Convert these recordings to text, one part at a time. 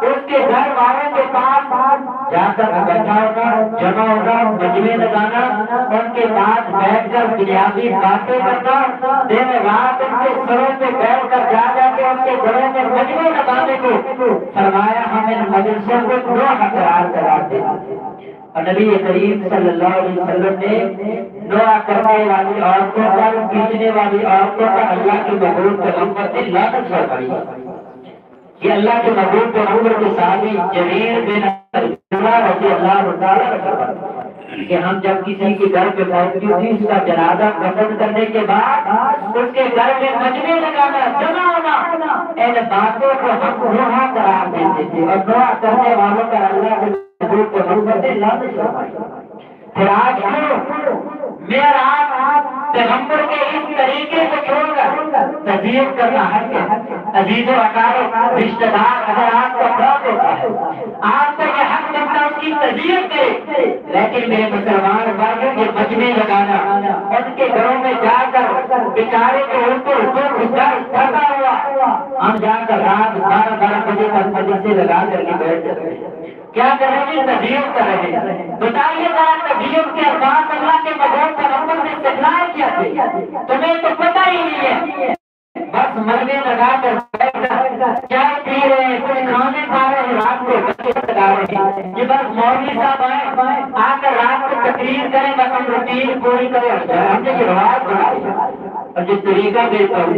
اس کے گھر والوں کے پاس جا کر اکٹھا ہونا، جمع ہونا، مجمع لگانا، ان کے پاس بیٹھ کر بنیادی باتیں کرنا، دن رات ان کے سروں پہ بیٹھ کر جا کے ان کے گھروں میں مجمع لگانے کو فرمایا ہم ان مجلسوں کو نوح قرار کراتے ہیں۔ اور نبی کریم صلی اللہ علیہ وسلم نے نوح کرنے والی عورتوں پر، کھینچنے والی عورتوں پر اللہ کی مقبول پیغمبر نے لعنت فرمائی۔ یہ اللہ کے مقبول پیغمبر کے صحابی جریر بن عبداللہ رضی اللہ تعالیٰ عنہ کہ ہم جب کسی کے گھر پہ پہنچتی تھی، اس کا جنازہ دفن کرنے کے بعد اس کے گھر میں مجمع لگانا، جمع ہونا، ان باتوں کو ہم نوح قرار دیتے تھے اور نوح کرنے والوں پر اللہ کے مقبول پیغمبر نے لعنت فرمائی۔ پھر آج معراج پیغمبر کے اس طریقے کو چھوڑ کر تذیب کرنا حق ہے۔ عزیز و اقارب رشتہ دار اگر آپ کو افراد ہوتا ہے، آپ کا یہ حق بنتا اس کی تذیب کرے، لیکن میرے مسلمان بھائیوں یہ مجمع لگانا، ان کے گھروں میں جا کر بیچارے کے اوپر تھکا ہوا ہم جا کر رات 12 بجے تک مجلسیں لگا کر کے بیٹھ جاتے ہیں۔ کیا کر رہے ہیں؟ تذیب کر رہے ہیں۔ بتائیے ذرا تذیب کے الفاظ اللہ کے مقبول پیغمبر نے استعمال کیا تھے؟ تمہیں تو پتہ ہی نہیں ہے، بس مرنے لگا کر چائے پی رہے ہیں، کچھ کھانے کھا رہے ہیں، رات کو بچے لگا رہے ہیں۔ یہ بس مولوی صاحب آئے آ کر رات کو تقریر کریں، بس ہم روٹین پوری کریں، ہم نے یہ رواج بنائی اور جس طریقہ دیتا ہوں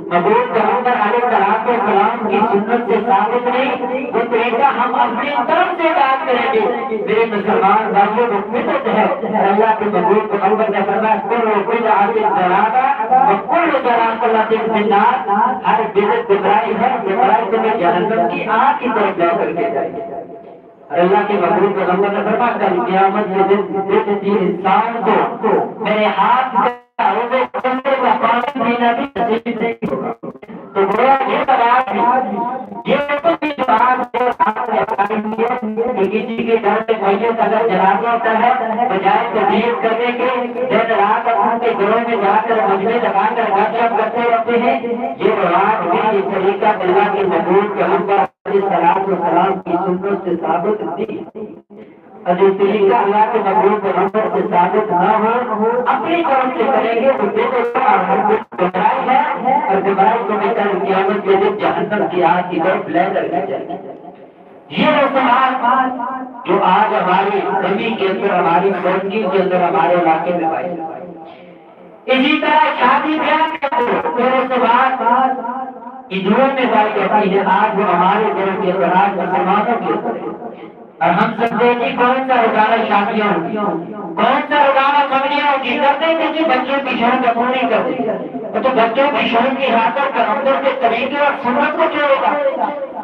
مقبول پیغمبر علیہ السلام کی سنت سے ثابت نہیں، وہ طریقہ ہم اپنی طرف سے بات کریں گے۔ میرے مسلمان بھائیوں کو فطرت ہے، اللہ کے مقبول پیغمبر نے فرمایا کل بدعۃ ضلالہ وکل ضلالۃ فی النار، ہر بدعت گمراہی ہے، گمراہی تمہیں جہنم کی آگ کی طرف لے کر کے جائے گی۔ اللہ کے مقبول پیغمبر نے فرمایا کل قیامت کے دن جس انسان کو میرے ہاتھ میں پانی پینا بھی نصیب نہیں ہوگا، تو گویا یہ سوال یہ کسی کے گھر میں میت اگر جنازہ ہوتا ہے، بجائے تذیب کرنے کے دن رات ان کے گھروں میں جا کر مجمع لگا کر گپ شپ کرتے رہتے ہیں۔ یہ رواج بھی یہ طریقہ اللہ کے مقبول پیغمبر علیہ السلام کی سنت سے ثابت نہیں۔ اور جو طریقہ اللہ کے مقبول پیغمبر سے ثابت نہ ہو، اپنی طرف سے کریں گے تو گمراہی ہے، اور گمراہی کو بھی کل قیامت کے دن جہنم کی آگ کی طرف لے کر کے جائے گی۔ یہ رسومات جو آج ہماری زمین کے اندر، ہماری سرزمین کے اندر، ہمارے علاقے میں پائی جاتی ہے۔ اسی طرح شادی بیاہ کے اندر رسومات عیدوں میں پائی جاتی ہے۔ آج وہ ہمارے گھروں کے اندر، آج مسلمانوں کے اندر، اور ہم سمجھے کہ کون سا روزانہ شادیاں ہوتی، کون سا روزانہ منگنیاں ہوتی، کرتے تھے کہ بچوں کی شوق پوری کر دی، تو بچوں کی شوق کی حاصل پیغمبر کے طریقے اور سنت کو چھوڑے گا،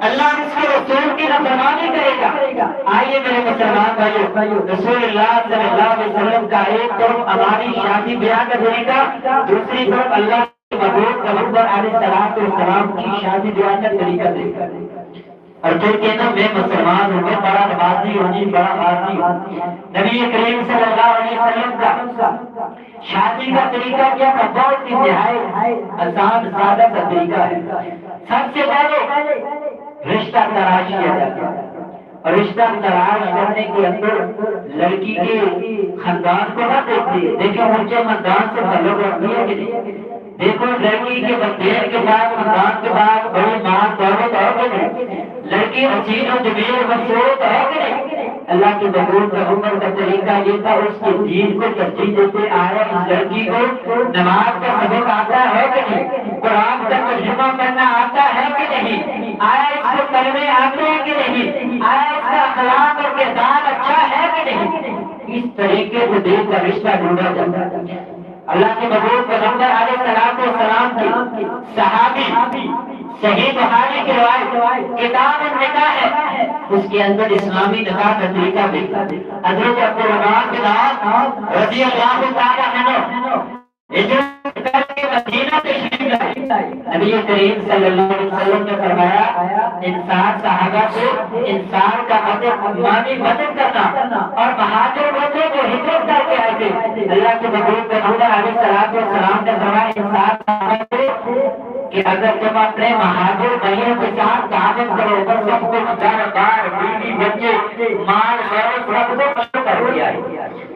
اللہ اس کے رسول کی نافرمانی کرے گا۔ آئیے میرے مسلمان بھائیو، رسول اللہ صلی اللہ علیہ وسلم کا ایک طرف ہماری شادی بیاہ کا طریقہ، دوسری طرف اللہ کے مقبول پیغمبر علیہ السلام کی شادی بیاہ کا طریقہ دیکھا۔ اور پھر کہنا میں مسلمان ہوں، میں بڑا نمازی ہوں، بڑا غازی ہوں۔ نبی کریم صلی اللہ علیہ وسلم کا شادی کا طریقہ کیا تھا؟ بہت ہی نہایت آسان سادہ کا طریقہ ہے۔ سب سے پہلے رشتہ تلاش کیا جاتا ہے، اور رشتہ تلاش کرنے کے اندر لڑکی کے خاندان کو نہ دیکھتے، دیکھو اونچے خاندان سے تعلق رکھتی ہے کہ نہیں، دیکھو لڑکی کے بندیر کے بعد خاندان کے بعد بڑی ماں دولت ہے کہ نہیں، لڑکی حسین و جمیل خوبصورت ہے کہ نہیں۔ اللہ کے مقبول پیغمبر کا طریقہ یہ تھا، اس کے دین کو ترجیح دیتے آئے، اس لڑکی کو نماز کا سبق آتا ہے کہ نہیں، قرآن کا ترجمہ کرنا آتا ہے کہ نہیں، آیا اس کو کلمے آتے ہیں کہ نہیں، آیا اس کا اخلاق اور کردار اچھا ہے کہ نہیں۔ اس طریقے کو دیکھ کر رشتہ ڈھونڈا جاتا ہے۔ اللہ کے مقبول پیغمبر علیہ السلام کی صحابی صحیح بخاری کی روایت کتاب النکاح ہے، اس کے اندر اسلامی نکاح کا طریقہ دیکھا۔ حضرت عبدالرحمن بن عوف رضی اللہ تعالیٰ عنہ ہجرت کر کے مدینہ تشریف لائے۔ نبی کریم صلی اللہ علیہ وسلم نے فرمایا انسان صحابہ سے انسان کا مانی مدد کرنا، اور مہاجر وہ تھے جو ہجرت کر کے آئے تھے۔ اللہ کے مقبول پیغمبر علیہ السلام نے فرمایا انسان کہ اگر تم اپنے مہاجر بھائیوں کے ساتھ تعاون کرو تو سب کو گھر بار بیوی بچے مال شہر سب کو کر دیا ہے